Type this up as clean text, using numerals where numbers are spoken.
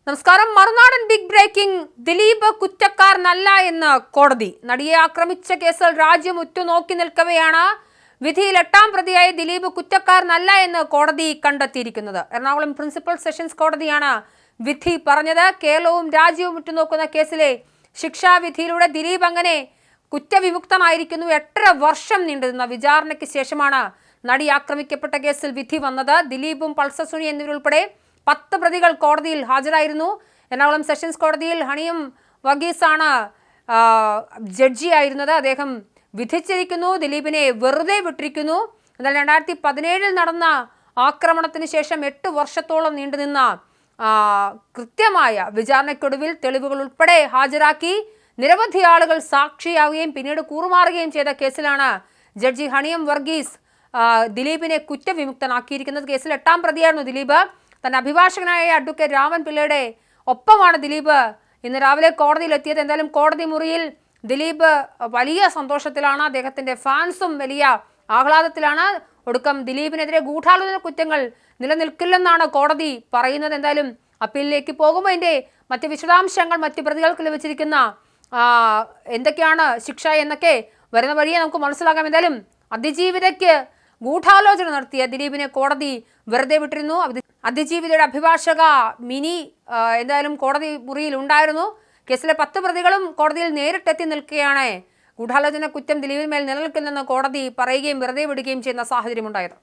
നമസ്കാരം. മറുനാടൻ big breaking. Dileep കുറ്റക്കാരനല്ല എന്ന് കോടതി. നടിയെ ആക്രമിച്ച കേസിൽ രാജ്യം ഉറ്റുനോക്കി നിൽക്കവെയാണ് വിധിയിൽ 8ാം പ്രതിയായ ദിലീപ് കുറ്റക്കാരനല്ല എന്ന് കോടതി കണ്ടെത്തിയിരിക്കുന്നത്. എറണാകുളം പ്രിൻസിപ്പൽ സെഷൻസ് കോടതിയാണ് വിധി പറഞ്ഞത്. കേരളവും രാജ്യവും ഉറ്റുനോക്കുന്ന കേസിലെ ശിക്ഷാവിധിയിലൂടെ ദിലീപ് അങ്ങനെ കുറ്റവിമുക്തനായിരിക്കുന്നു. 8.5 വർഷം നീണ്ടുനിന്ന വിചാരണയ്ക്ക് ശേഷമാണ് നടി ആക്രമിക്കപ്പെട്ട കേസിൽ വിധി വന്നത്. ദിലീപും പൾസർ സുനി എന്നിവരുൾപ്പെടെ 10 പ്രതികൾ കോടതിയിൽ ഹാജരായിരുന്നു. എറണാകുളം സെഷൻസ് കോടതിയിൽ ഹണിയം വർഗീസാണ് ജഡ്ജിയായിരുന്നത്. അദ്ദേഹം വിധിച്ചിരിക്കുന്നു. ദിലീപിനെ വെറുതെ വിട്ടിരിക്കുന്നു. എന്നാൽ 2017 നടന്ന ആക്രമണത്തിന് ശേഷം 8 വർഷത്തോളം നീണ്ടുനിന്ന കൃത്യമായ വിചാരണയ്ക്കൊടുവിൽ തെളിവുകൾ ഉൾപ്പെടെ ഹാജരാക്കി നിരവധി ആളുകൾ സാക്ഷിയാവുകയും പിന്നീട് കൂറുമാറുകയും ചെയ്ത കേസിലാണ് ജഡ്ജി ഹണിയം വർഗീസ് ദിലീപിനെ കുറ്റവിമുക്തനാക്കിയിരിക്കുന്നത്. കേസിൽ 8ാം പ്രതിയായിരുന്നു ദിലീപ്. തന്റെ അഭിഭാഷകനായ അഡ്വക്കേറ്റ് രാമൻ പിള്ളയുടെ ഒപ്പമാണ് ദിലീപ് ഇന്ന് രാവിലെ കോടതിയിലെത്തിയത്. എന്തായാലും കോടതി മുറിയിൽ ദിലീപ് വലിയ സന്തോഷത്തിലാണ്. അദ്ദേഹത്തിന്റെ ഫാൻസും വലിയ ആഹ്ലാദത്തിലാണ്. ഒടുക്കം ദിലീപിനെതിരെ ഗൂഢാലോചന കുറ്റങ്ങൾ നിലനിൽക്കില്ലെന്നാണ് കോടതി പറയുന്നത്. എന്തായാലും അപ്പീലിലേക്ക് പോകുമ്പോൾ അതിന്റെ മറ്റ് വിശദാംശങ്ങൾ മറ്റ് പ്രതികൾക്ക് ലഭിച്ചിരിക്കുന്ന എന്തൊക്കെയാണ് ശിക്ഷ എന്നൊക്കെ വരുന്ന വഴിയെ നമുക്ക് മനസ്സിലാക്കാം. എന്തായാലും അതിജീവിതയ്ക്ക് ഗൂഢാലോചന നടത്തിയ ദിലീപിനെ കോടതി വെറുതെ വിട്ടിരുന്നു. അതിജീവിതയുടെ അഭിഭാഷക മിനി എന്തായാലും കോടതി മുറിയിൽ ഉണ്ടായിരുന്നു. കേസിലെ 10 പ്രതികളും കോടതിയിൽ നേരിട്ടെത്തി നിൽക്കുകയാണ്. ഗൂഢാലോചന കുറ്റം ദിലീപിന് മേൽ നിലനിൽക്കില്ലെന്ന് കോടതി പറയുകയും വെറുതെ വിടുകയും ചെയ്യുന്ന സാഹചര്യം ഉണ്ടായത്.